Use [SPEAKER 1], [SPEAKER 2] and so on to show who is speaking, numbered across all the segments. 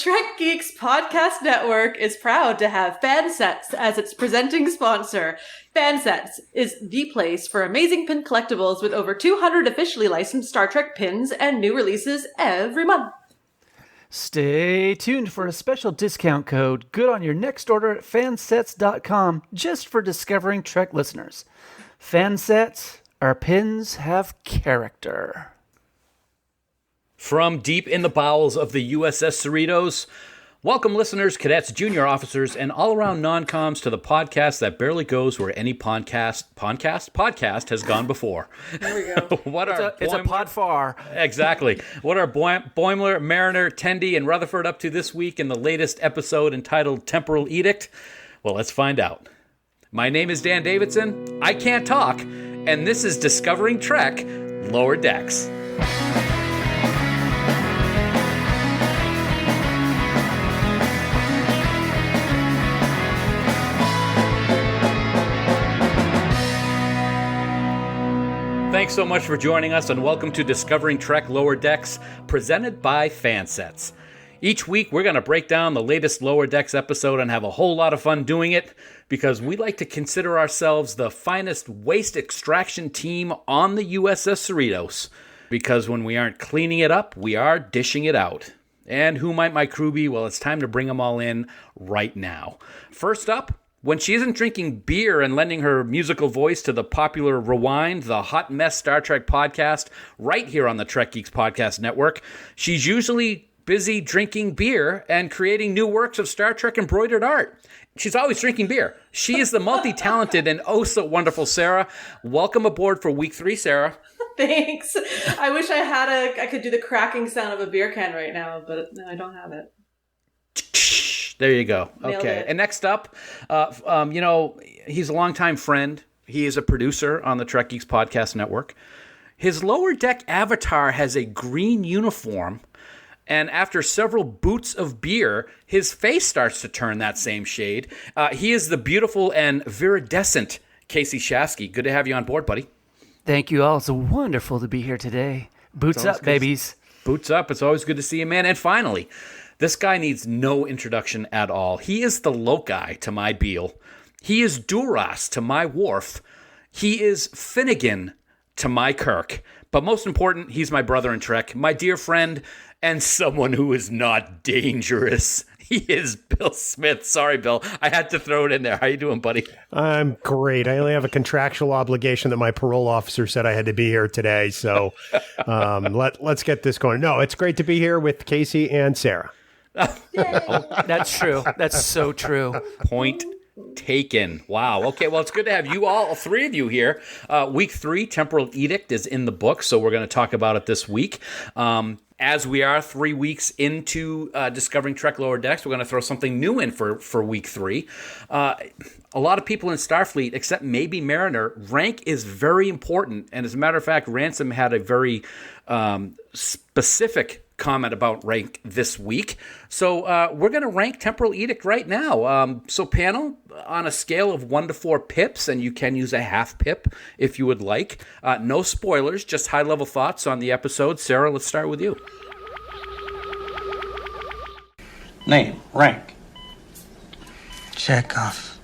[SPEAKER 1] Trek Geeks Podcast Network is proud to have Fansets as its presenting sponsor. Fansets is the place for amazing pin collectibles with over 200 officially licensed Star Trek pins and new releases every month.
[SPEAKER 2] Stay tuned for a special discount code good on your next order at fansets.com just for Discovering Trek listeners. Fansets, our pins have character.
[SPEAKER 3] From deep in the bowels of the USS Cerritos, welcome listeners, cadets, junior officers, and all-around non-coms to the podcast that barely goes where any podcast has gone before.
[SPEAKER 1] There we go.
[SPEAKER 2] It's a pod far.
[SPEAKER 3] Exactly. What are Boimler, Mariner, Tendi, and Rutherford up to this week in the latest episode entitled Temporal Edict? Well, let's find out. My name is Dan Davidson, I can't talk, and this is Discovering Trek Lower Decks. Thanks so much for joining us, and welcome to Discovering Trek Lower Decks, presented by Fansets. Each week, we're going to break down the latest Lower Decks episode and have a whole lot of fun doing it, because we like to consider ourselves the finest waste extraction team on the USS Cerritos, because when we aren't cleaning it up, we are dishing it out. And who might my crew be? Well, it's time to bring them all in right now. First up, when she isn't drinking beer and lending her musical voice to the popular Rewind, the Hot Mess Star Trek podcast, right here on the Trek Geeks Podcast Network, she's usually busy drinking beer and creating new works of Star Trek embroidered art. She's always drinking beer. She is the multi-talented and oh-so-wonderful Sara. Welcome aboard for week 3, Sara.
[SPEAKER 1] Thanks. I wish I could do the cracking sound of a beer can right now, but no, I don't have it.
[SPEAKER 3] There you go.
[SPEAKER 1] Nailed
[SPEAKER 3] Okay.
[SPEAKER 1] it.
[SPEAKER 3] And next up, he's a longtime friend. He is a producer on the Trek Geeks Podcast Network. His lower deck avatar has a green uniform, and after several boots of beer, his face starts to turn that same shade. He is the beautiful and viridescent Kasey Shafsky. Good to have you on board, buddy.
[SPEAKER 2] Thank you all. It's wonderful to be here today. Boots up, babies.
[SPEAKER 3] Boots up. It's always good to see you, man. And finally, this guy needs no introduction at all. He is the Loki to my Beale. He is Duras to my Worf. He is Finnegan to my Kirk. But most important, he's my brother in Trek, my dear friend, and someone who is not dangerous. He is Bill Smith. Sorry, Bill. I had to throw it in there. How you doing, buddy?
[SPEAKER 4] I'm great. I only have a contractual obligation that my parole officer said I had to be here today. So let's get this going. No, it's great to be here with Kasey and Sara.
[SPEAKER 2] That's true. That's so true.
[SPEAKER 3] Point taken. Wow. Okay, well, it's good to have you all three of you here. Week 3, Temporal Edict, is in the book, so we're going to talk about it this week. As we are 3 weeks into Discovering Trek Lower Decks, we're going to throw something new in for week 3. A lot of people in Starfleet, except maybe Mariner, rank is very important. And as a matter of fact, Ransom had a very specific comment about rank this week. So we're going to rank Temporal Edict right now. So panel, on a scale of 1 to 4 pips, and you can use a half pip if you would like. No spoilers, just high-level thoughts on the episode. Sara, let's start with you.
[SPEAKER 5] Name, rank.
[SPEAKER 6] Chekhov.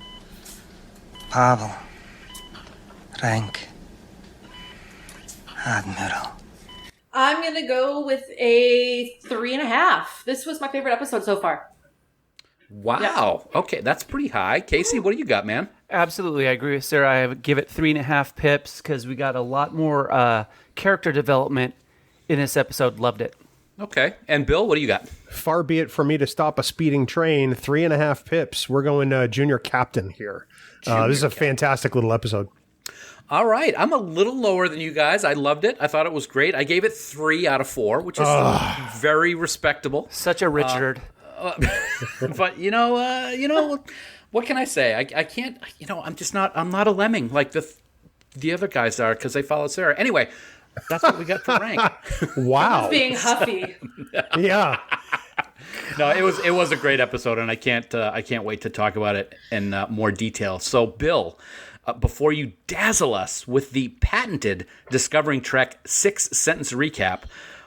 [SPEAKER 6] Pavel. Rank. Admiral.
[SPEAKER 1] I'm going to go with a 3.5. This was my favorite episode so far.
[SPEAKER 3] Wow.
[SPEAKER 1] Yeah.
[SPEAKER 3] Okay, that's pretty high. Kasey, what do you got, man?
[SPEAKER 2] Absolutely. I agree with Sara. I would give it 3.5 pips because we got a lot more character development in this episode. Loved it.
[SPEAKER 3] Okay. And Bill, what do you got?
[SPEAKER 4] Far be it for me to stop a speeding train. 3.5 pips. We're going junior captain here. This is a fantastic little episode.
[SPEAKER 3] All right. I'm a little lower than you guys. I loved it. I thought it was great. I gave it 3 out of 4, which is very respectable.
[SPEAKER 2] Such a Richard.
[SPEAKER 3] But, what can I say? I can't, I'm not a lemming like the other guys are because they follow Sara. Anyway, that's what we got for rank.
[SPEAKER 4] Wow.
[SPEAKER 1] Being huffy.
[SPEAKER 4] Yeah.
[SPEAKER 3] No, it was a great episode, and I can't wait to talk about it in more detail. So, Bill, before you dazzle us with the patented Discovering Trek 6-sentence recap,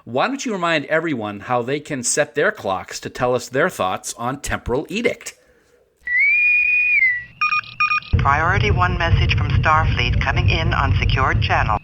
[SPEAKER 3] why don't you remind everyone how they can set their clocks to tell us their thoughts on Temporal Edict?
[SPEAKER 7] Priority 1 message from Starfleet coming in on secured channel.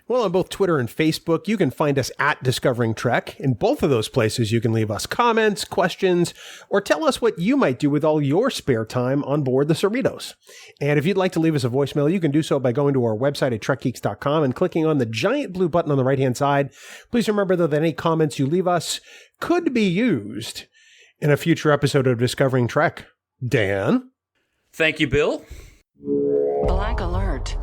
[SPEAKER 4] Well, on both Twitter and Facebook, you can find us at Discovering Trek. In both of those places, you can leave us comments, questions, or tell us what you might do with all your spare time on board the Cerritos. And if you'd like to leave us a voicemail, you can do so by going to our website at trekgeeks.com and clicking on the giant blue button on the right-hand side. Please remember, though, that any comments you leave us could be used in a future episode of Discovering Trek. Dan?
[SPEAKER 3] Thank you, Bill.
[SPEAKER 8] Blank alert.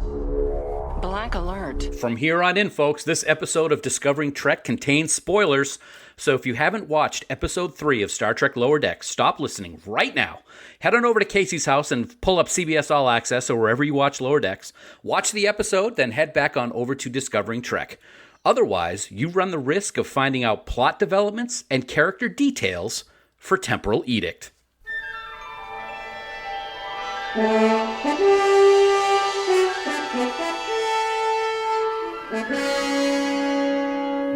[SPEAKER 8] Blank alert.
[SPEAKER 3] From here on in, folks, this episode of Discovering Trek contains spoilers, so if you haven't watched Episode 3 of Star Trek Lower Decks, stop listening right now. Head on over to Kasey's house and pull up CBS All Access or wherever you watch Lower Decks. Watch the episode, then head back on over to Discovering Trek. Otherwise, you run the risk of finding out plot developments and character details for Temporal Edict.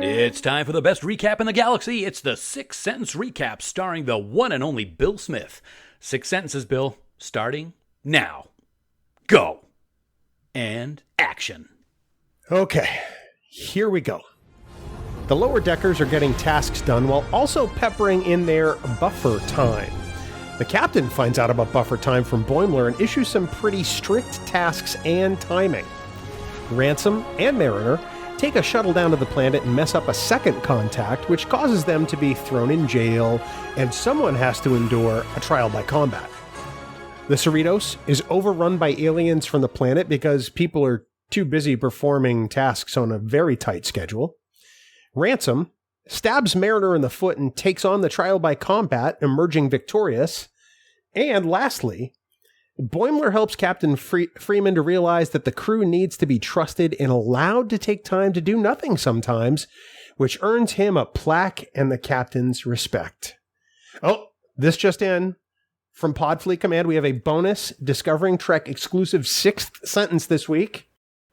[SPEAKER 3] It's time for the best recap in the galaxy. It's the 6-sentence recap starring the one and only Bill Smith. 6 sentences, Bill, starting now. Go. And action.
[SPEAKER 4] Okay, here we go. The lower deckers are getting tasks done while also peppering in their buffer time. The captain finds out about buffer time from Boimler and issues some pretty strict tasks and timing. Ransom and Mariner take a shuttle down to the planet and mess up a second contact, which causes them to be thrown in jail, and someone has to endure a trial by combat. The Cerritos is overrun by aliens from the planet because people are too busy performing tasks on a very tight schedule. Ransom stabs Mariner in the foot and takes on the trial by combat, emerging victorious. And lastly, Boimler helps Captain Freeman to realize that the crew needs to be trusted and allowed to take time to do nothing sometimes, which earns him a plaque and the captain's respect. Oh, this just in. From Podfleet Command, we have a bonus Discovering Trek exclusive 6th sentence this week.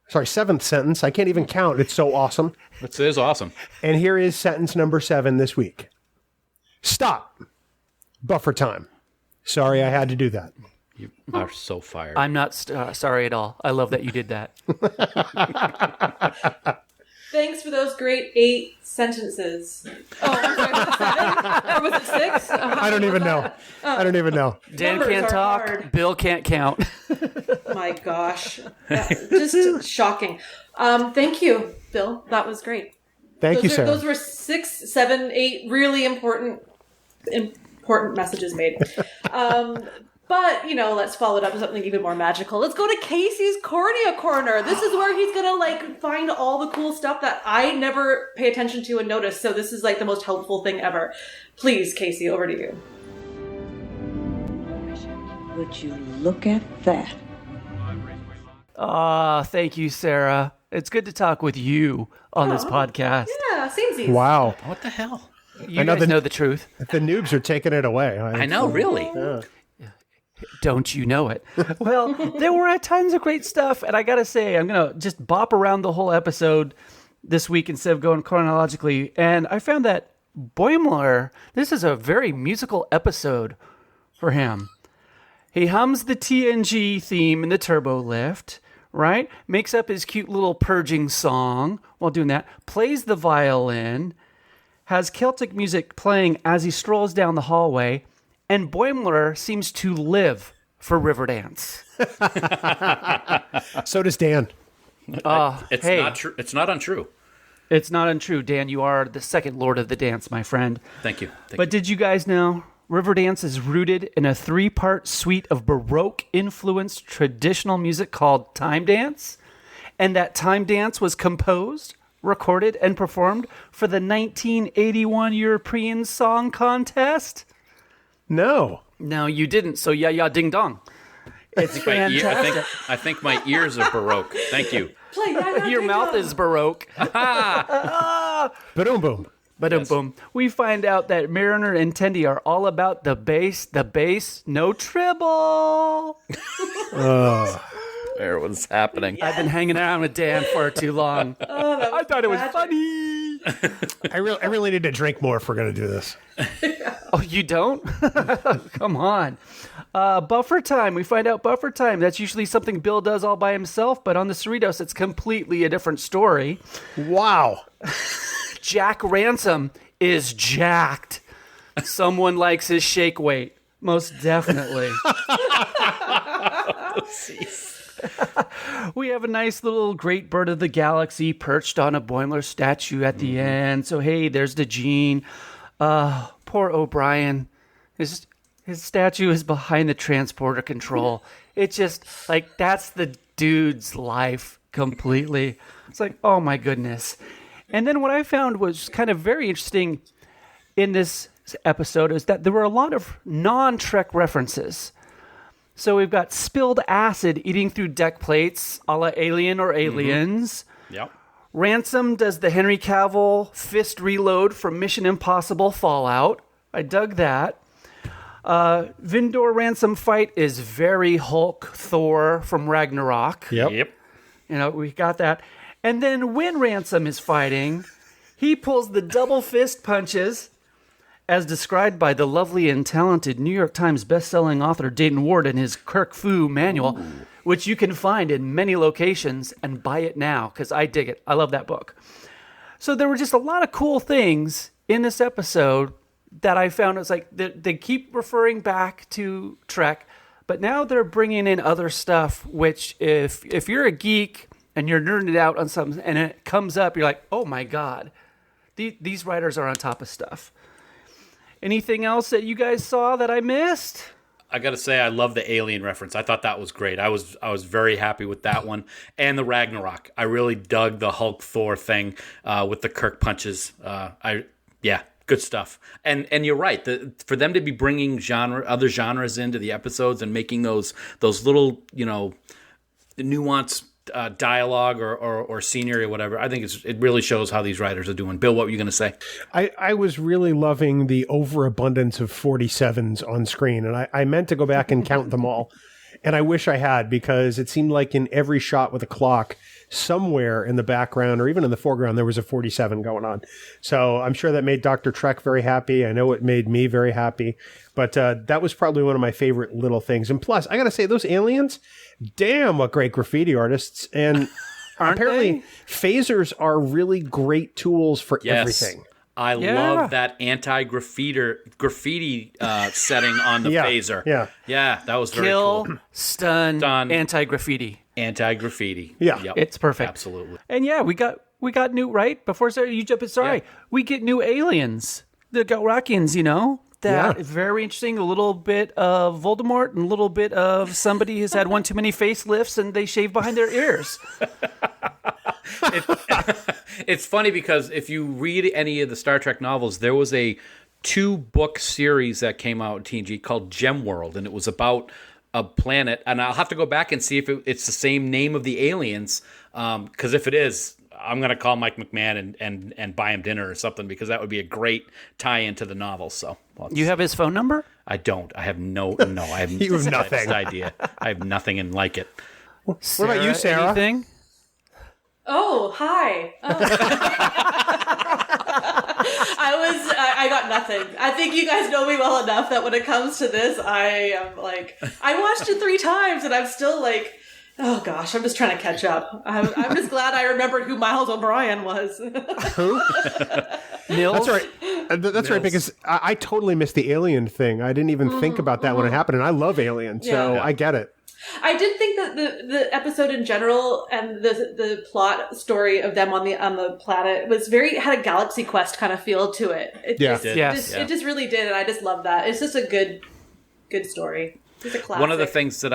[SPEAKER 4] Sorry, 7th sentence. I can't even count. It's so awesome.
[SPEAKER 3] It is awesome.
[SPEAKER 4] And here is sentence number 7 this week. Stop. Buffer time. Sorry, I had to do that.
[SPEAKER 3] You are so fired.
[SPEAKER 2] I'm not sorry at all. I love that you did that.
[SPEAKER 1] Thanks for those great 8 sentences. Oh, I'm sorry, was it 7? Or was it 6?
[SPEAKER 4] I don't even know. I don't even know.
[SPEAKER 2] Dan
[SPEAKER 1] Numbers
[SPEAKER 2] can't
[SPEAKER 1] are
[SPEAKER 2] talk.
[SPEAKER 1] hard.
[SPEAKER 2] Bill can't count.
[SPEAKER 1] My gosh. Yeah, just shocking. Thank you, Bill. That was great.
[SPEAKER 4] Thank you, Sara.
[SPEAKER 1] Those were 6, 7, 8 really important messages made. But, let's follow it up with something even more magical. Let's go to Kasey's Cornea Corner. This is where he's going to, find all the cool stuff that I never pay attention to and notice. So this is, the most helpful thing ever. Please, Kasey, over to you.
[SPEAKER 9] Would you look at that?
[SPEAKER 2] Thank you, Sara. It's good to talk with you on this podcast.
[SPEAKER 1] Yeah, samesies.
[SPEAKER 4] Wow.
[SPEAKER 3] What the hell?
[SPEAKER 2] You guys know the truth.
[SPEAKER 4] The noobs are taking it away.
[SPEAKER 3] I know, really.
[SPEAKER 4] Yeah.
[SPEAKER 2] Don't you know it? Well, there were tons of great stuff, and I gotta say, I'm gonna just bop around the whole episode this week instead of going chronologically, and I found that Boimler, this is a very musical episode for him. He hums the TNG theme in the turbo lift, right? Makes up his cute little purging song while doing that, plays the violin, has Celtic music playing as he strolls down the hallway, and Boimler seems to live for Riverdance.
[SPEAKER 4] So does Dan.
[SPEAKER 3] It's
[SPEAKER 2] hey.
[SPEAKER 3] not true. It's not untrue.
[SPEAKER 2] It's not untrue, Dan. You are the second lord of the dance, my friend.
[SPEAKER 3] Thank you.
[SPEAKER 2] But did you guys know Riverdance is rooted in a 3-part suite of Baroque-influenced traditional music called Time Dance? And that Time Dance was composed, recorded, and performed for the 1981 European Song Contest?
[SPEAKER 4] No.
[SPEAKER 2] No, you didn't. So yeah, ding dong. It's fantastic.
[SPEAKER 3] I think my ears are Baroque. Thank you.
[SPEAKER 2] Your mouth is Baroque.
[SPEAKER 4] Ba-doom boom.
[SPEAKER 2] But boom. We find out that Mariner and Tendi are all about the bass, no tribble.
[SPEAKER 3] There was happening.
[SPEAKER 2] I've been hanging around with Dan far too long. I thought it was funny.
[SPEAKER 4] I really need to drink more if we're going to do this.
[SPEAKER 2] Oh, you don't? Come on. Buffer time. We find out buffer time. That's usually something Bill does all by himself, but on the Cerritos, it's completely a different story.
[SPEAKER 4] Wow.
[SPEAKER 2] Jack Ransom is jacked. Someone likes his shake weight. Most definitely. We have a nice little great bird of the galaxy perched on a Boimler statue at the end. So, hey, there's the Gene. Poor O'Brien. His statue is behind the transporter control. It's just like, that's the dude's life completely. It's like, oh my goodness. And then what I found was kind of very interesting in this episode is that there were a lot of non-Trek references. So we've got spilled acid eating through deck plates, a la Alien or Aliens.
[SPEAKER 3] Yep.
[SPEAKER 2] Ransom does the Henry Cavill fist reload from Mission Impossible Fallout. I dug that. Vindor Ransom fight is very Hulk Thor from Ragnarok.
[SPEAKER 4] Yep.
[SPEAKER 2] We got that. And then when Ransom is fighting, he pulls the double fist punches as described by the lovely and talented New York Times bestselling author Dayton Ward in his Kirk Fu manual, which you can find in many locations and buy it now because I dig it. I love that book. So there were just a lot of cool things in this episode that I found. It's like they keep referring back to Trek, but now they're bringing in other stuff, which if you're a geek and you're nerding out on something and it comes up, you're like, oh my God, these writers are on top of stuff. Anything else that you guys saw that I missed?
[SPEAKER 3] I got to say, I love the Alien reference. I thought that was great. I was very happy with that one. And the Ragnarok. I really dug the Hulk Thor thing with the Kirk punches. Good stuff. And you're right. For them to be bringing other genres into the episodes and making those little, nuanced dialogue or scenery or whatever, I think it really shows how these writers are doing. Bill, what were you going to say?
[SPEAKER 4] I was really loving the overabundance of 47s on screen, and I meant to go back and count them all, and I wish I had, because it seemed like in every shot with a clock, somewhere in the background or even in the foreground, there was a 47 going on. So I'm sure that made Dr. Trek very happy. I know it made me very happy, but that was probably one of my favorite little things. And plus, I got to say, those aliens, damn, what great graffiti artists. And apparently phasers are really great tools for everything.
[SPEAKER 3] I love that graffiti setting on the phaser. Yeah, that was very cool.
[SPEAKER 2] Stun, anti-graffiti.
[SPEAKER 3] Anti-graffiti.
[SPEAKER 4] Yeah.
[SPEAKER 3] Yep.
[SPEAKER 2] It's perfect.
[SPEAKER 3] Absolutely.
[SPEAKER 2] And we got new, right? Before you jump in, we get new aliens. The Galrakians, that very interesting. A little bit of Voldemort and a little bit of somebody who's had one too many facelifts and they shave behind their ears.
[SPEAKER 3] It's funny because if you read any of the Star Trek novels, there was a 2-book series that came out in TNG called Gem World, and it was about a planet, and I'll have to go back and see if it's the same name of the aliens, because if it is, I'm going to call Mike McMahon and buy him dinner or something, because that would be a great tie-in to the novel. So
[SPEAKER 2] you have his phone number?
[SPEAKER 3] I don't. I have no. I have
[SPEAKER 4] you have nothing.
[SPEAKER 3] Idea. I have nothing and like it.
[SPEAKER 2] Sarah,
[SPEAKER 4] what about you, Sarah?
[SPEAKER 2] Anything?
[SPEAKER 1] Oh, hi. I got nothing. I think you guys know me well enough that when it comes to this, I am like, I watched it 3 times and I'm still like, oh gosh, I'm just trying to catch up. I'm just glad I remembered who Miles O'Brien was.
[SPEAKER 4] Who?
[SPEAKER 2] Nils?
[SPEAKER 4] That's right. That's right, because I totally missed the alien thing. I didn't even think about that when it happened, and I love Alien, so I get it.
[SPEAKER 1] I did think that the episode in general and the plot story of them on the planet was had a Galaxy Quest kind of feel to it. It just really did, and I just love that. It's just a good story. It's a classic.
[SPEAKER 3] One of the things that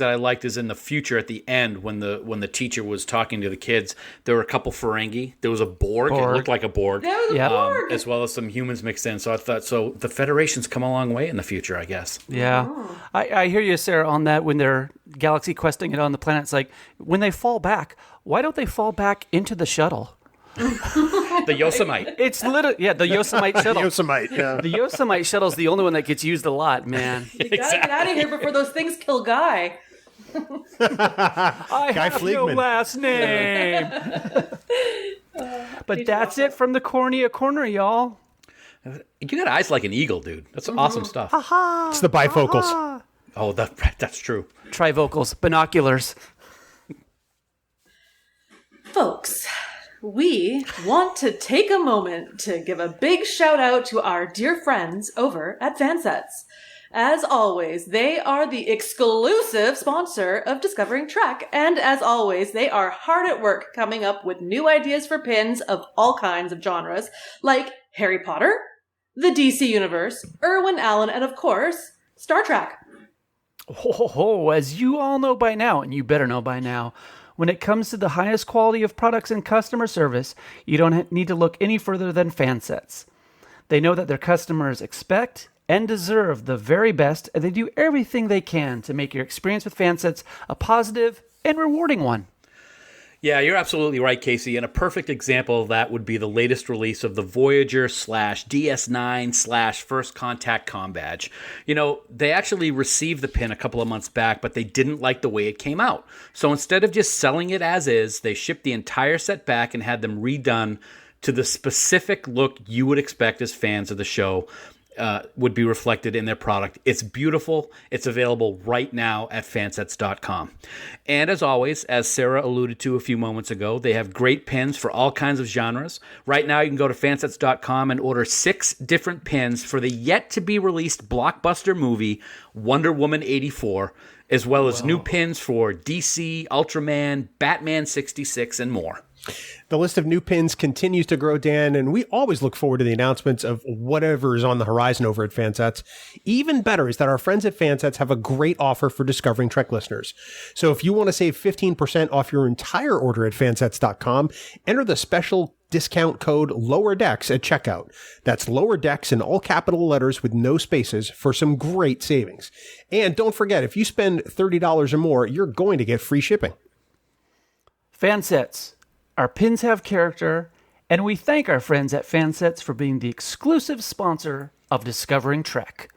[SPEAKER 3] I liked is in the future at the end when the teacher was talking to the kids, there were a couple Ferengi. There was a Borg. It looked like a Borg.
[SPEAKER 1] There was a Borg.
[SPEAKER 3] As well as some humans mixed in. So I thought, the Federation's come a long way in the future, I guess.
[SPEAKER 2] Yeah. Oh. I hear you, Sarah, on that when they're galaxy questing it on the planet. It's like, when they fall back, why don't they fall back into the shuttle?
[SPEAKER 3] The Yosemite.
[SPEAKER 2] It's literally, the Yosemite shuttle.
[SPEAKER 4] The
[SPEAKER 2] Yosemite shuttle's the only one that gets used a lot, man.
[SPEAKER 1] You gotta get out of here before those things kill Guy.
[SPEAKER 2] I have no last name. But that's it from the Cornea Corner, y'all.
[SPEAKER 3] You got eyes like an eagle, dude. That's awesome stuff.
[SPEAKER 4] It's the bifocals.
[SPEAKER 3] Oh, that's true.
[SPEAKER 2] Trifocals, binoculars.
[SPEAKER 1] Folks, we want to take a moment to give a big shout out to our dear friends over at Fansets. As always, they are the exclusive sponsor of Discovering Trek, and as always, they are hard at work coming up with new ideas for pins of all kinds of genres, like Harry Potter, the DC Universe, Irwin Allen, and of course, Star Trek.
[SPEAKER 2] As you all know by now, and you better know by now, when it comes to the highest quality of products and customer service, you don't need to look any further than Fansets. They know that their customers expect and deserve the very best, and they do everything they can to make your experience with Fansets a positive and rewarding one.
[SPEAKER 3] Yeah, you're absolutely right, Kasey. And a perfect example of that would be the latest release of the Voyager/DS9/First Contact Com Badge. You know, they actually received the pin a couple of months back, but they didn't like the way it came out. So instead of just selling it as is, they shipped the entire set back and had them redone to the specific look you would expect as fans of the show. Would be reflected in their product. It's beautiful. It's available right now at fansets.com. And as always, as Sara alluded to a few moments ago, they have great pins for all kinds of genres. Right now, you can go to fansets.com and order 6 different pins for the yet-to-be-released blockbuster movie Wonder Woman 84, as well as new pins for DC, Ultraman, Batman 66, and more.
[SPEAKER 4] The list of new pins continues to grow, Dan, and we always look forward to the announcements of whatever is on the horizon over at Fansets. Even better is that our friends at Fansets have a great offer for Discovering Trek listeners. So if you want to save 15% off your entire order at fansets.com, enter the special discount code Lower Decks at checkout. That's Lower Decks in all capital letters with no spaces for some great savings. And don't forget, if you spend $30 or more, you're going to get free shipping.
[SPEAKER 2] Fansets. Our pins have character, and we thank our friends at Fansets for being the exclusive sponsor of Discovering Trek.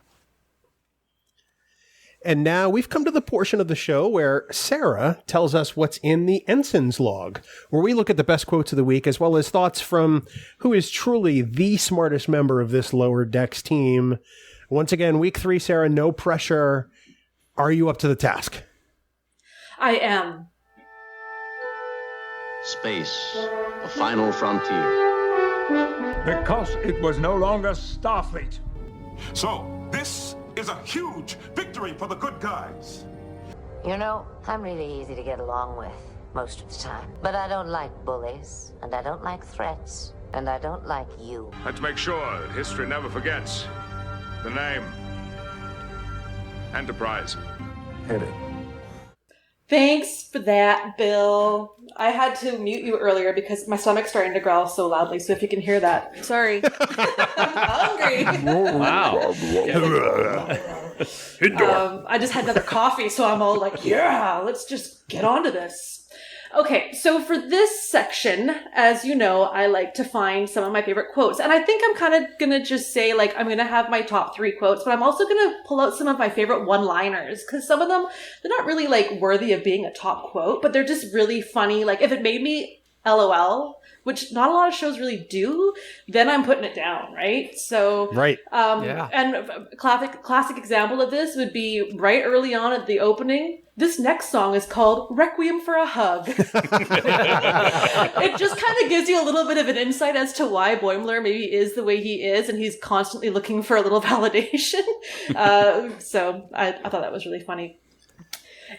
[SPEAKER 4] And now we've come to the portion of the show where Sara tells us what's in the Ensign's Log, where we look at the best quotes of the week, as well as thoughts from who is truly the smartest member of this Lower Decks team. Once again, week 3, Sara, no pressure. Are you up to the task?
[SPEAKER 1] I am.
[SPEAKER 10] Space, the final frontier.
[SPEAKER 11] Because it was no longer Starfleet.
[SPEAKER 12] So, this is a huge victory for the good guys.
[SPEAKER 13] You know, I'm really easy to get along with most of the time. But I don't like bullies, and I don't like threats, and I don't like you.
[SPEAKER 11] Let's make sure that history never forgets the name. Enterprise.
[SPEAKER 12] Hit it.
[SPEAKER 1] Thanks for that, Bill. I had to mute you earlier because my stomach's starting to growl so loudly, so if you can hear that, sorry. I'm hungry.
[SPEAKER 3] Wow.
[SPEAKER 1] I just had another coffee, so I'm all like, yeah, let's just get on to this. Okay, so for this section, as you know, I like to find some of my favorite quotes. And I think I'm kind of going to just say, like, I'm going to have my top 3 quotes, but I'm also going to pull out some of my favorite one-liners, because some of them, they're not really, like, worthy of being a top quote, but they're just really funny. Like, if it made me LOL, which not a lot of shows really do, then I'm putting it down, right? So,
[SPEAKER 4] right.
[SPEAKER 1] Yeah. And a classic example of this would be right early on at the opening. This next song is called Requiem for a Hug. It just kind of gives you a little bit of an insight as to why Boimler maybe is the way he is, and he's constantly looking for a little validation. So I thought that was really funny.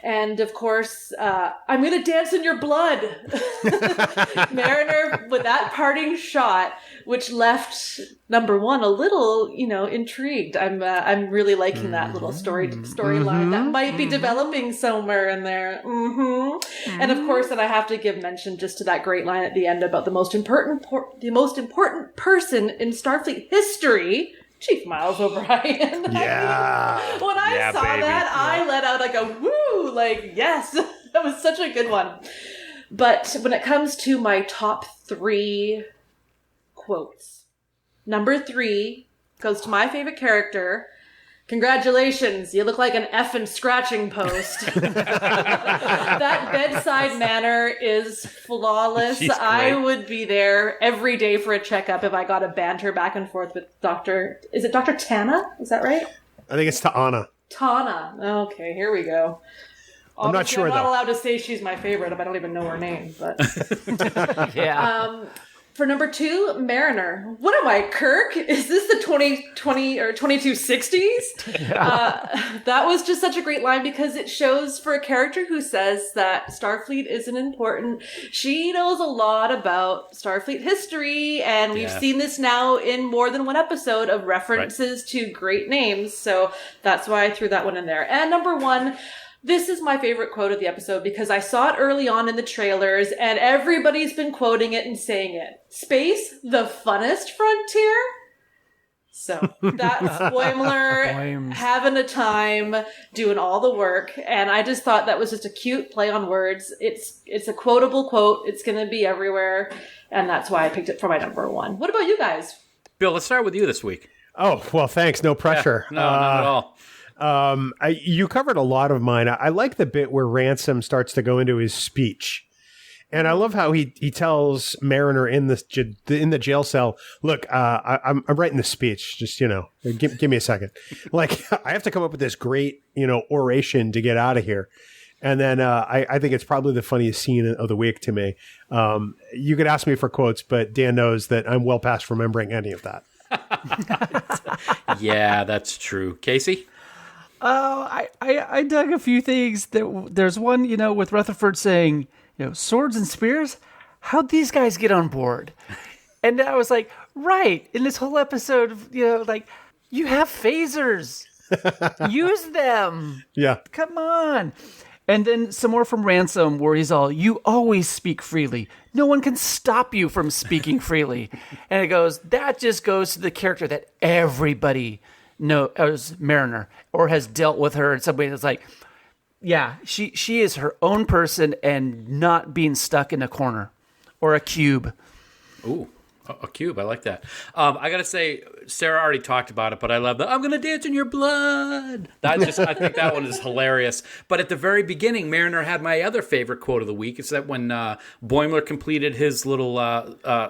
[SPEAKER 1] And of course, I'm going to dance in your blood. Mariner with that parting shot, which left number 1 a little, intrigued. I'm really liking that little storyline that might be developing somewhere in there. And of course, then I have to give mention just to that great line at the end about the most important person in Starfleet history. Chief Miles O'Brien.
[SPEAKER 4] Yeah.
[SPEAKER 1] I mean, when I saw that, I let out like a woo, like, yes, that was such a good one. But when it comes to my top 3 quotes, number 3 goes to my favorite character, Congratulations, you look like an effing scratching post. That bedside manner is flawless. I would be there every day for a checkup if I got a banter back and forth with Is it Dr. Tana? Is that right?
[SPEAKER 4] I think it's Ta'ana.
[SPEAKER 1] Tana. Okay, here we go.
[SPEAKER 4] I'm not sure,
[SPEAKER 1] I'm not
[SPEAKER 4] though.
[SPEAKER 1] allowed to say she's my favorite if I don't even know her name. But
[SPEAKER 2] Yeah.
[SPEAKER 1] For number 2, Mariner. What am I, Kirk? Is this the 2020 or 2260s? That was just such a great line because it shows for a character who says that Starfleet isn't important. She knows a lot about Starfleet history, and we've seen this now in more than one episode of references to great names. So that's why I threw that one in there. And number 1, this is my favorite quote of the episode because I saw it early on in the trailers and everybody's been quoting it and saying it. Space, the funnest frontier? So that's Boimler having a time, doing all the work. And I just thought that was just a cute play on words. It's a quotable quote. It's going to be everywhere. And that's why I picked it for my number 1. What about you guys?
[SPEAKER 3] Bill, let's start with you this week.
[SPEAKER 4] Oh, well, thanks. No pressure.
[SPEAKER 3] Yeah, no, not at all.
[SPEAKER 4] You covered a lot of mine. I like the bit where Ransom starts to go into his speech. And I love how he tells Mariner in the jail cell, look, I'm writing this speech. Just, give me a second. Like, I have to come up with this great, oration to get out of here. And then I think it's probably the funniest scene of the week to me. You could ask me for quotes, but Dan knows that I'm well past remembering any of that.
[SPEAKER 3] Yeah, that's true. Kasey?
[SPEAKER 2] I dug a few things. There's one, with Rutherford saying, swords and spears? How'd these guys get on board? And I was like, right, in this whole episode, you have phasers. Use them.
[SPEAKER 4] Yeah.
[SPEAKER 2] Come on. And then some more from Ransom where he's all, you always speak freely. No one can stop you from speaking freely. And it goes, that just goes to the character that everybody knows, Mariner, or has dealt with her in some way that's like, yeah, she is her own person and not being stuck in a corner or a cube.
[SPEAKER 3] Ooh, a cube. I like that. I got to say, Sara already talked about it, but I love I'm going to dance in your blood. I think that one is hilarious. But at the very beginning, Mariner had my other favorite quote of the week. It's that when Boimler completed his little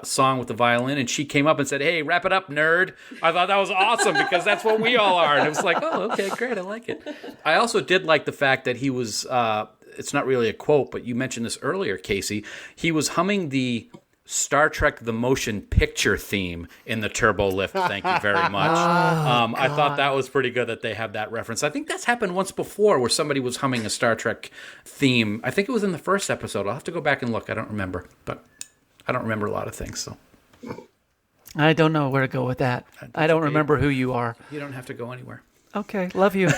[SPEAKER 3] song with the violin and she came up and said, hey, wrap it up, nerd. I thought that was awesome because that's what we all are. And it was like, oh, okay, great. I like it. I also did like the fact that he was, it's not really a quote, but you mentioned this earlier, Kasey. He was humming the Star Trek The Motion Picture theme in the turbo lift. Thank you very much. I thought that was pretty good that they have that reference. I think that's happened once before where somebody was humming a Star Trek theme. I think it was in the first episode. I'll have to go back and look. I don't remember, but I don't remember a lot of things. So
[SPEAKER 2] I don't know where to go with that. I don't remember who you are.
[SPEAKER 3] You don't have to go anywhere.
[SPEAKER 2] Okay, love you.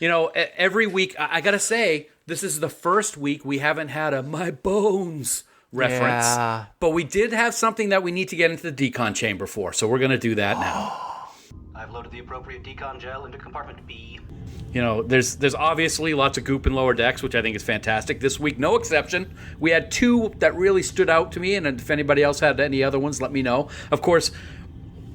[SPEAKER 3] Every week, I got to say, this is the first week we haven't had a My Bones reference. Yeah. But we did have something that we need to get into the Decon Chamber for, so we're going to do that now.
[SPEAKER 14] I've loaded the appropriate decon gel into compartment B.
[SPEAKER 3] There's obviously lots of goop in Lower Decks, which I think is fantastic. This week, no exception. We had 2 that really stood out to me, and if anybody else had any other ones, let me know. Of course,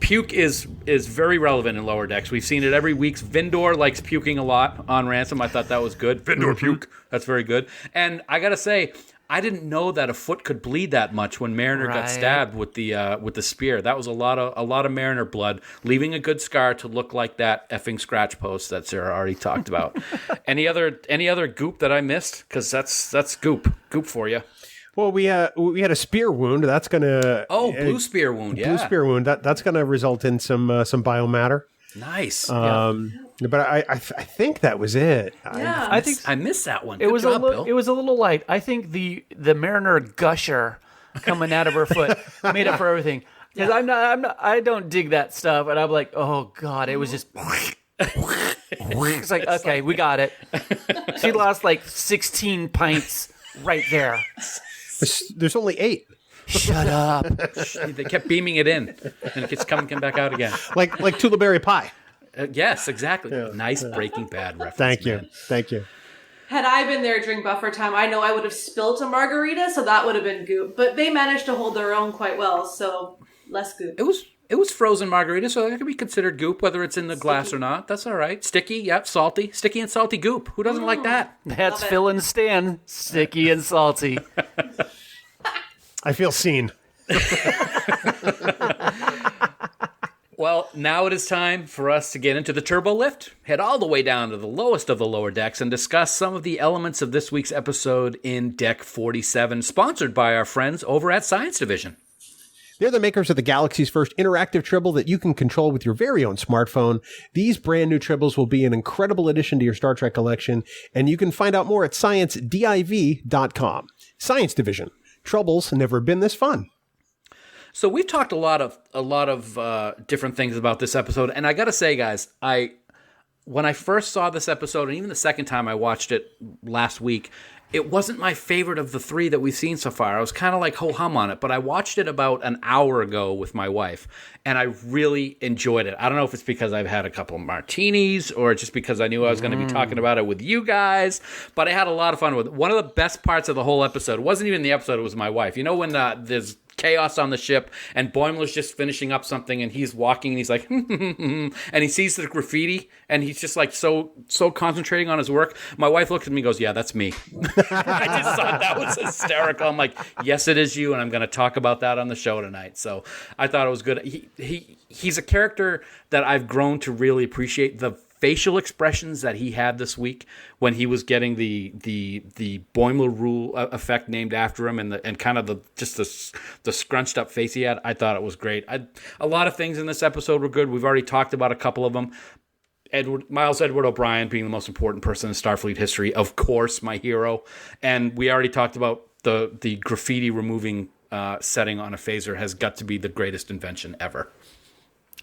[SPEAKER 3] puke is very relevant in Lower Decks. We've seen it every week. Vindor likes puking a lot on Ransom. I thought that was good. Vindor puke. That's very good. And I got to say, I didn't know that a foot could bleed that much when Mariner got stabbed with the spear. That was a lot of Mariner blood, leaving a good scar to look like that effing scratch post that Sara already talked about. Any other goop that I missed? Because that's goop for you.
[SPEAKER 4] Well, we had a spear wound. That's gonna
[SPEAKER 3] blue spear wound. Yeah,
[SPEAKER 4] blue spear wound. That's gonna result in some biomatter.
[SPEAKER 3] Nice.
[SPEAKER 4] But I think that was it.
[SPEAKER 1] Yeah.
[SPEAKER 2] I think
[SPEAKER 3] I missed that one.
[SPEAKER 2] It was a little light. I think the Mariner gusher coming out of her foot made up for everything. Because I don't dig that stuff, and I'm like, oh god, it was just. It's like, okay, we got it. She lost like 16 pints right there.
[SPEAKER 4] There's only 8.
[SPEAKER 2] Shut up.
[SPEAKER 3] They kept beaming it in, and it keeps coming back out again.
[SPEAKER 4] Like Tullaberry pie.
[SPEAKER 3] Yes, exactly. Yeah. Nice Breaking Bad reference.
[SPEAKER 4] Thank you.
[SPEAKER 1] Had I been there during buffer time, I know I would have spilt a margarita, so that would have been goop. But they managed to hold their own quite well, so less goop.
[SPEAKER 3] It was It was frozen margarita, so that could be considered goop, whether it's in the glass or not. That's all right. Sticky, yep, salty. Sticky and salty goop. Who doesn't like that?
[SPEAKER 2] That's Phil and Stan. Sticky and salty.
[SPEAKER 4] I feel seen.
[SPEAKER 3] Well, now it is time for us to get into the turbo lift, head all the way down to the lowest of the lower decks, and discuss some of the elements of this week's episode in Deck 47, sponsored by our friends over at Science Division.
[SPEAKER 4] They're the makers of the galaxy's first interactive tribble that you can control with your very own smartphone. These brand new tribbles will be an incredible addition to your Star Trek collection, and you can find out more at sciencediv.com. Science Division. Trouble's never been this fun.
[SPEAKER 3] So we've talked a lot of different things about this episode, and I got to say, guys, when I first saw this episode, and even the second time I watched it last week, it wasn't my favorite of the three that we've seen so far. I was kind of like ho-hum on it, but I watched it about an hour ago with my wife, and I really enjoyed it. I don't know if it's because I've had a couple of martinis or just because I knew I was going to be talking about it with you guys, but I had a lot of fun with it. One of the best parts of the whole episode wasn't even the episode, it was my wife. You know when there's chaos on the ship and Boimler's just finishing up something and he's walking and he's like and he sees the graffiti and he's just like so concentrating on his work. My wife looked at me and goes, yeah, that's me. I just thought that was hysterical. I'm like, yes, it is you, and I'm going to talk about that on the show tonight. So I thought it was good. He's a character that I've grown to really appreciate. The facial expressions that he had this week when he was getting the Boimler rule effect named after him, and kind of the scrunched up face he had, I thought it was great. A lot of things in this episode were good. We've already talked about a couple of them. Miles Edward O'Brien being the most important person in Starfleet history, of course, my hero. And we already talked about the graffiti removing setting on a phaser has got to be the greatest invention ever.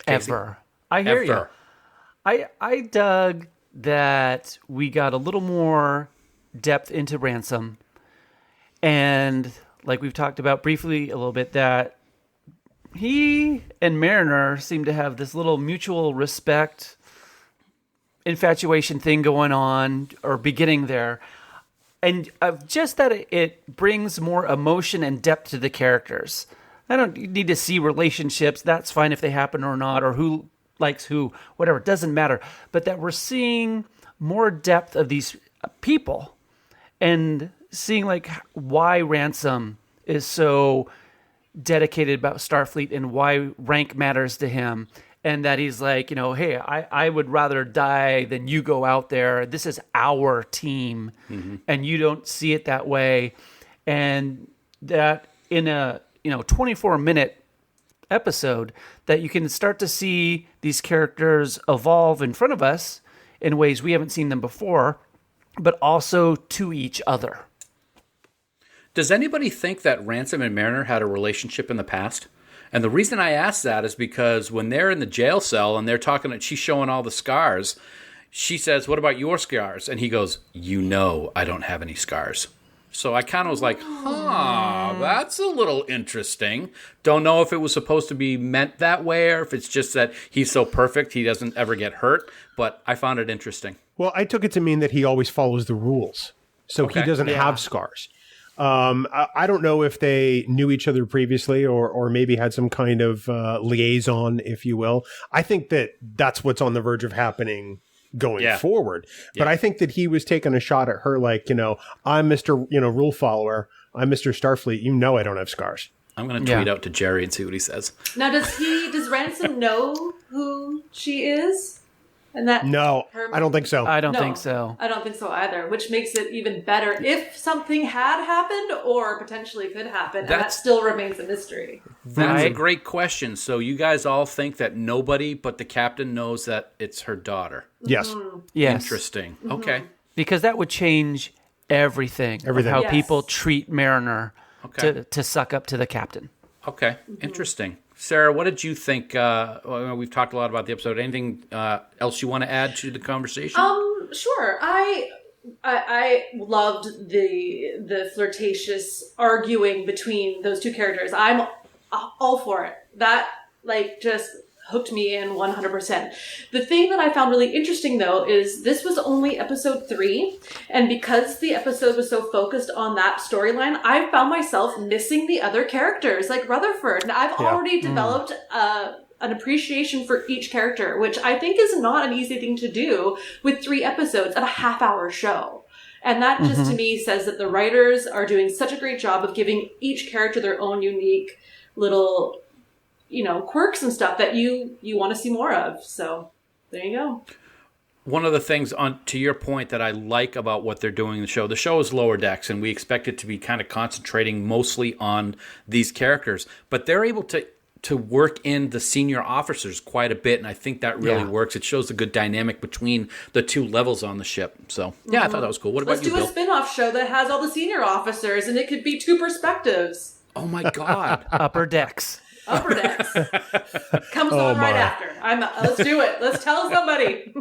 [SPEAKER 2] Ever. I hear you. I dug that we got a little more depth into Ransom, and like we've talked about briefly a little bit, that he and Mariner seem to have this little mutual respect, infatuation thing going on, or beginning there, and just that it brings more emotion and depth to the characters. I don't need to see relationships, that's fine if they happen or not, or who likes who, whatever, it doesn't matter. But that we're seeing more depth of these people and seeing like why Ransom is so dedicated about Starfleet and why rank matters to him. And that he's like, hey, I would rather die than you go out there. This is our team. Mm-hmm. And you don't see it that way. And that in a 24-minute episode, that you can start to see these characters evolve in front of us in ways we haven't seen them before, but also to each other.
[SPEAKER 3] Does anybody think that Ransom and Mariner had a relationship in the past? And the reason I ask that is because when they're in the jail cell and they're talking, she's showing all the scars, she says, what about your scars? And he goes, I don't have any scars. So I kind of was like, that's a little interesting. Don't know if it was supposed to be meant that way or if it's just that he's so perfect he doesn't ever get hurt, but I found it interesting.
[SPEAKER 4] Well, I took it to mean that he always follows the rules, so he doesn't have scars. I don't know if they knew each other previously or maybe had some kind of liaison, if you will. I think that that's what's on the verge of happening going forward. But I think that he was taking a shot at her like, I'm Mr. Rule follower. I'm Mr. Starfleet. I don't have scars.
[SPEAKER 3] I'm going to tweet out to Jerry and see what he says.
[SPEAKER 1] Now, does Ransom know who she is? And that
[SPEAKER 4] no, I don't think so.
[SPEAKER 2] I don't think so.
[SPEAKER 1] I don't think so either, which makes it even better if something had happened or potentially could happen, and that still remains a mystery.
[SPEAKER 3] That's a great question. So you guys all think that nobody but the captain knows that it's her daughter?
[SPEAKER 4] Yes.
[SPEAKER 1] Mm-hmm.
[SPEAKER 2] Yes.
[SPEAKER 3] Interesting.
[SPEAKER 1] Mm-hmm.
[SPEAKER 3] Okay.
[SPEAKER 2] Because that would change everything. How people treat Mariner to suck up to the captain.
[SPEAKER 3] Okay. Mm-hmm. Interesting. Sarah, what did you think? We've talked a lot about the episode. Anything else you want to add to the conversation?
[SPEAKER 1] Sure. I loved the flirtatious arguing between those two characters. I'm all for it. That just hooked me in 100%. The thing that I found really interesting, though, is this was only episode 3, and because the episode was so focused on that storyline, I found myself missing the other characters, like Rutherford. And I've already developed an appreciation for each character, which I think is not an easy thing to do with 3 episodes of a half-hour show. And that just to me says that the writers are doing such a great job of giving each character their own unique little, quirks and stuff that you want to see more of. So there you go.
[SPEAKER 3] One of the things, to your point, that I like about what they're doing in the show is Lower Decks, and we expect it to be kind of concentrating mostly on these characters. But they're able to work in the senior officers quite a bit, and I think that really works. It shows a good dynamic between the 2 levels on the ship. So, I thought that was cool. What about you, Bill?
[SPEAKER 1] Let's do a spin-off show that has all the senior officers, and it could be 2 perspectives.
[SPEAKER 3] Oh, my God.
[SPEAKER 2] Upper Decks.
[SPEAKER 1] Upper Decks. Comes on right after. Let's do it. Let's tell somebody.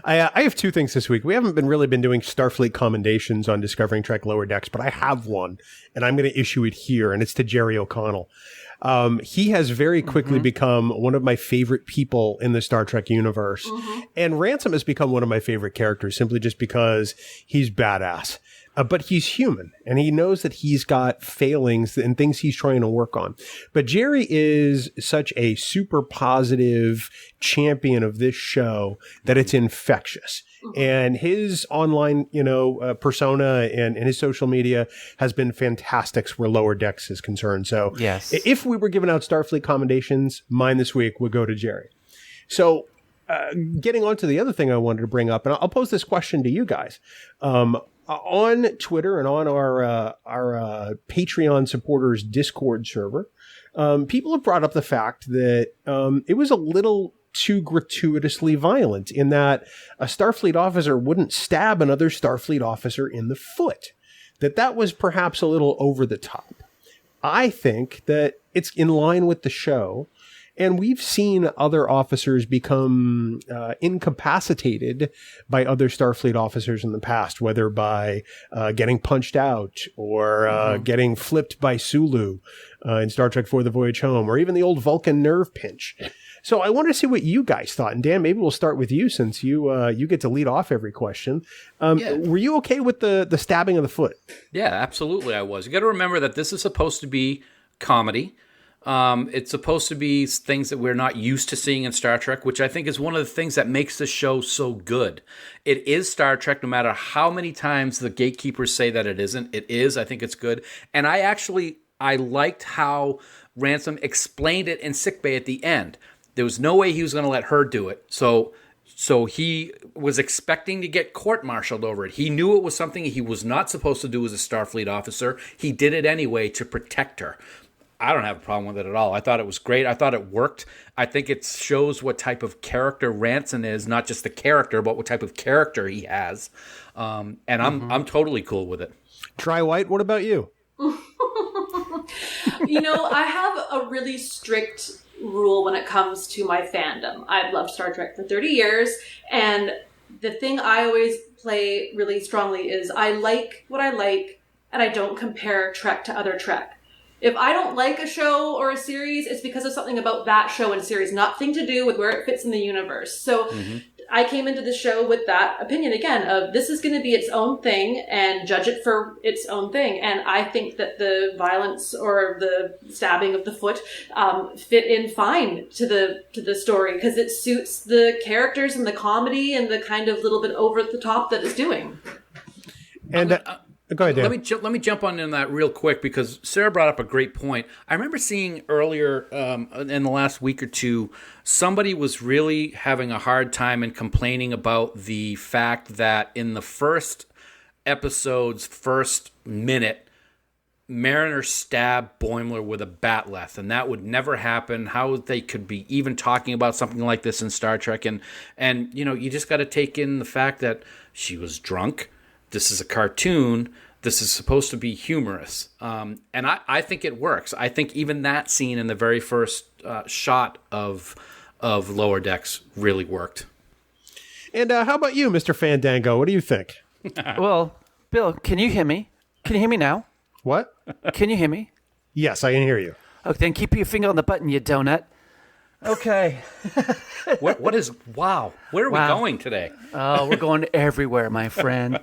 [SPEAKER 4] I have 2 things this week. We haven't really been doing Starfleet commendations on Discovering Trek Lower Decks, but I have one, and I'm going to issue it here, and it's to Jerry O'Connell. He has very quickly become one of my favorite people in the Star Trek universe. And Ransom has become one of my favorite characters simply just because he's badass. But he's human, and he knows that he's got failings and things he's trying to work on. But Jerry is such a super positive champion of this show that it's infectious. And his online, persona and his social media has been fantastic where Lower Decks is concerned. So
[SPEAKER 2] yes,
[SPEAKER 4] if we were giving out Starfleet commendations, mine this week would go to Jerry. So getting on to the other thing I wanted to bring up, and I'll pose this question to you guys. On Twitter and on our Patreon supporters Discord server, people have brought up the fact that it was a little too gratuitously violent in that a Starfleet officer wouldn't stab another Starfleet officer in the foot. That was perhaps a little over the top. I think that it's in line with the show. And we've seen other officers become incapacitated by other Starfleet officers in the past, whether by getting punched out or getting flipped by Sulu in Star Trek IV: The Voyage Home, or even the old Vulcan nerve pinch. So I wanted to see what you guys thought. And Dan, maybe we'll start with you since you get to lead off every question. Were you okay with the stabbing of the foot?
[SPEAKER 3] Yeah, absolutely I was. You got to remember that this is supposed to be comedy. It's supposed to be things that we're not used to seeing in Star Trek, which I think is one of the things that makes the show so good. It is Star Trek, no matter how many times the gatekeepers say that it isn't. It is. I think it's good. And I liked how Ransom explained it in sickbay at the end. There was no way he was going to let her do it. So he was expecting to get court-martialed over it. He knew it was something he was not supposed to do as a Starfleet officer. He did it anyway to protect her. I don't have a problem with it at all. I thought it was great. I thought it worked. I think it shows what type of character Ransom is, not just the character, but what type of character he has. And I'm totally cool with it.
[SPEAKER 4] Try White, what about you?
[SPEAKER 1] I have a really strict rule when it comes to my fandom. I've loved Star Trek for 30 years, and the thing I always play really strongly is I like what I like, and I don't compare Trek to other Trek. If I don't like a show or a series, it's because of something about that show and series, nothing to do with where it fits in the universe. So I came into the show with that opinion again of this is going to be its own thing and judge it for its own thing. And I think that the violence or the stabbing of the foot fit in fine to the story because it suits the characters and the comedy and the kind of little bit over the top that it's doing.
[SPEAKER 4] And go ahead, Dan.
[SPEAKER 3] Let me jump on in that real quick because Sara brought up a great point. I remember seeing earlier in the last week or two, somebody was really having a hard time and complaining about the fact that in the first episode's first minute, Mariner stabbed Boimler with a batleth, and that would never happen. How they could be even talking about something like this in Star Trek, and you just got to take in the fact that she was drunk. This is a cartoon. This is supposed to be humorous. And I think it works. I think even that scene in the very first shot of Lower Decks really worked.
[SPEAKER 4] And how about you, Mr. Fandango? What do you think?
[SPEAKER 2] Well, Bill, can you hear me? Can you hear me now?
[SPEAKER 4] What?
[SPEAKER 2] Can you hear me?
[SPEAKER 4] Yes, I can hear you.
[SPEAKER 2] Okay, then keep your finger on the button, you donut. Okay.
[SPEAKER 3] What is... Wow. Where are we going today?
[SPEAKER 2] Oh, we're going everywhere, my friend.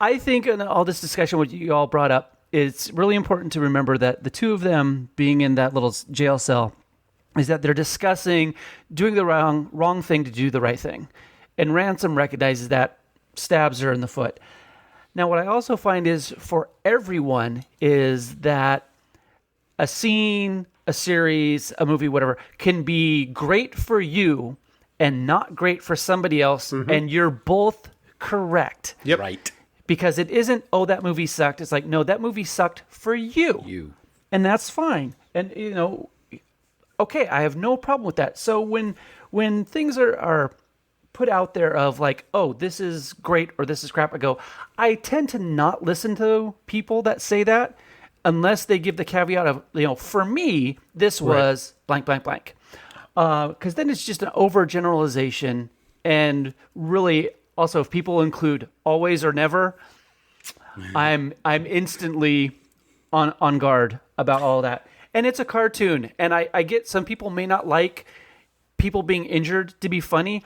[SPEAKER 2] I think in all this discussion, what you all brought up, it's really important to remember that the two of them being in that little jail cell is that they're discussing doing the wrong thing to do the right thing. And Ransom recognizes that, stabs her in the foot. Now, what I also find is for everyone is that a scene, a series, a movie, whatever, can be great for you and not great for somebody else, and you're both correct.
[SPEAKER 4] Yep.
[SPEAKER 3] Right.
[SPEAKER 2] Because it isn't, oh, that movie sucked. It's like, no, that movie sucked for you. And that's fine. And, you know, okay, I have no problem with that. So when things are put out there of like, oh, this is great or this is crap, I tend to not listen to people that say that unless they give the caveat of, you know, for me, this was blank, blank, blank. Because then it's just an overgeneralization. And really, also, if people include always or never, I'm instantly on guard about all that. And it's a cartoon. And I get some people may not like people being injured to be funny.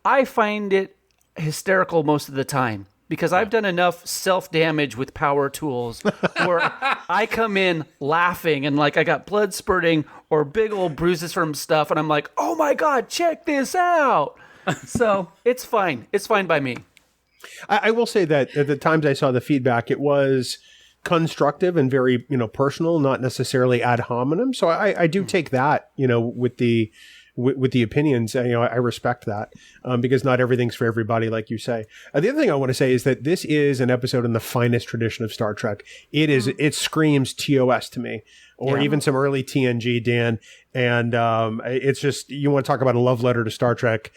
[SPEAKER 2] I find it hysterical most of the time because I've done enough self-damage with power tools where I come in laughing and like I got blood spurting or big old bruises from stuff. And I'm like, oh my God, check this out. So it's fine. It's fine by me.
[SPEAKER 4] I will say that at the times I saw the feedback, it was constructive and very, you know, personal, not necessarily ad hominem. So I do take that, you know, with the opinions, you know, I respect that because not everything's for everybody, like you say. The other thing I want to say is that this is an episode in the finest tradition of Star Trek. It screams TOS to me, or even some early TNG, Dan. And it's just, you want to talk about a love letter to Star Trek,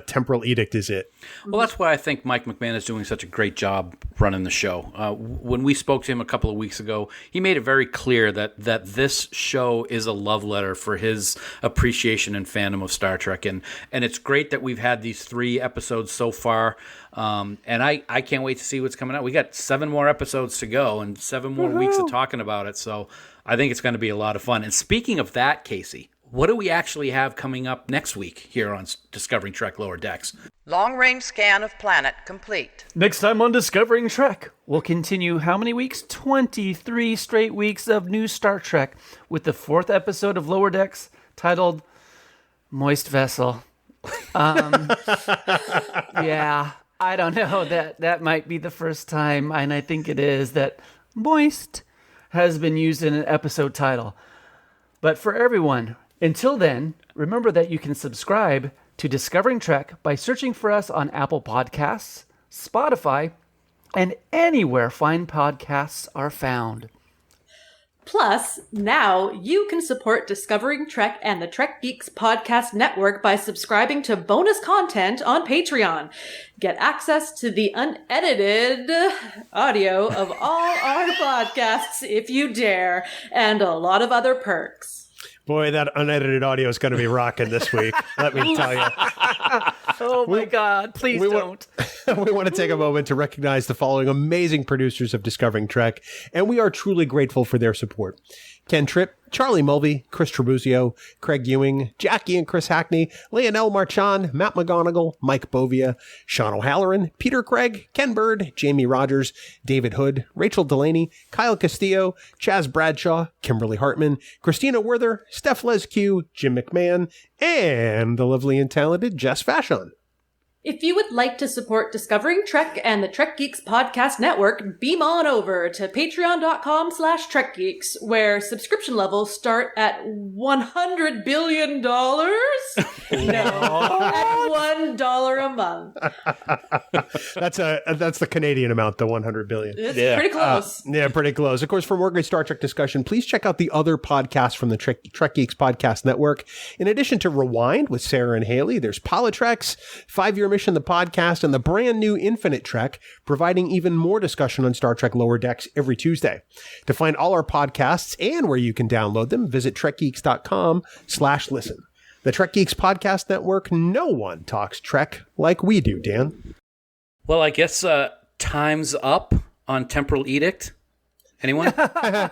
[SPEAKER 4] Temporal Edict is it.
[SPEAKER 3] Well, that's why I think Mike McMahon is doing such a great job running the show. When we spoke to him a couple of weeks ago, he made it very clear that this show is a love letter for his appreciation and fandom of Star Trek. And it's great that we've had these 3 episodes so far. And I can't wait to see what's coming out. We got 7 more episodes to go and 7 more weeks of talking about it. So I think it's going to be a lot of fun. And speaking of that, Kasey, what do we actually have coming up next week here on Discovering Trek Lower Decks?
[SPEAKER 7] Long-range scan of planet complete.
[SPEAKER 2] Next time on Discovering Trek, we'll continue how many weeks? 23 straight weeks of new Star Trek with the 4th episode of Lower Decks titled Moist Vessel. Yeah, I don't know. That might be the first time, and I think it is, that moist has been used in an episode title. But for everyone, until then, remember that you can subscribe to Discovering Trek by searching for us on Apple Podcasts, Spotify, and anywhere fine podcasts are found.
[SPEAKER 1] Plus, now you can support Discovering Trek and the Trek Geeks Podcast Network by subscribing to bonus content on Patreon. Get access to the unedited audio of all our podcasts if you dare, and a lot of other perks.
[SPEAKER 4] Boy, that unedited audio is going to be rocking this week. Let me tell you.
[SPEAKER 2] Oh my God, please don't.
[SPEAKER 4] We want to take a moment to recognize the following amazing producers of Discovering Trek, and we are truly grateful for their support. Ken Tripp, Charlie Mulvey, Chris Trabuzio, Craig Ewing, Jackie and Chris Hackney, Leonel Marchand, Matt McGonigal, Mike Bovia, Sean O'Halloran, Peter Craig, Ken Bird, Jamie Rogers, David Hood, Rachel Delaney, Kyle Castillo, Chaz Bradshaw, Kimberly Hartman, Christina Werther, Steph Lesque, Jim McMahon, and the lovely and talented Jess Vashon.
[SPEAKER 1] If you would like to support Discovering Trek and the Trek Geeks Podcast Network, beam on over to patreon.com/TrekGeeks, where subscription levels start at $100 billion? No, at $1 a month.
[SPEAKER 4] That's the Canadian amount, the 100 billion.
[SPEAKER 1] It's pretty close.
[SPEAKER 4] Pretty close. Of course, for more great Star Trek discussion, please check out the other podcasts from the Trek Geeks Podcast Network. In addition to Rewind with Sara and Haley, there's Politirex, 5-Year Mission, the podcast, and the brand new Infinite Trek, providing even more discussion on Star Trek Lower Decks every Tuesday. To find all our podcasts and where you can download them, visit trekgeeks.com/listen. The Trek Geeks Podcast Network, no one talks Trek like we do, Dan.
[SPEAKER 3] Well, I guess time's up on Temporal Edict. Anyone? No? I'm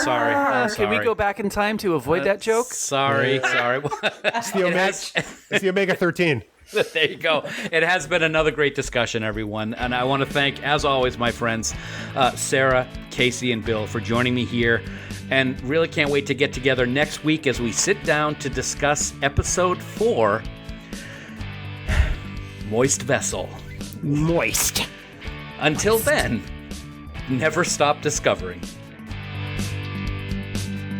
[SPEAKER 3] sorry.
[SPEAKER 2] Can we go back in time to avoid that joke?
[SPEAKER 3] Sorry.
[SPEAKER 4] It's the Omega 13.
[SPEAKER 3] There you go. It has been another great discussion, everyone. And I want to thank, as always, my friends, Sara, Kasey, and Bill for joining me here And really can't wait to get together next week as we sit down to discuss episode 4, Moist Vessel.
[SPEAKER 4] Moist.
[SPEAKER 3] Until then, never stop discovering.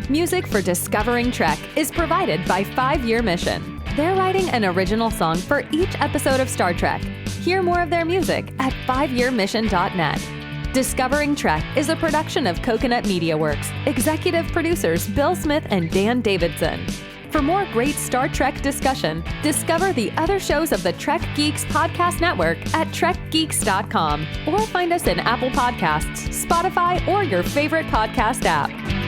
[SPEAKER 15] Music for Discovering Trek is provided by 5 Year Mission. They're writing an original song for each episode of Star Trek. Hear more of their music at 5yearmission.net. Discovering Trek is a production of Coconut Media Works. Executive producers Bill Smith and Dan Davidson. For more great Star Trek discussion, discover the other shows of the Trek Geeks Podcast Network at trekgeeks.com or find us in Apple Podcasts, Spotify, or your favorite podcast app.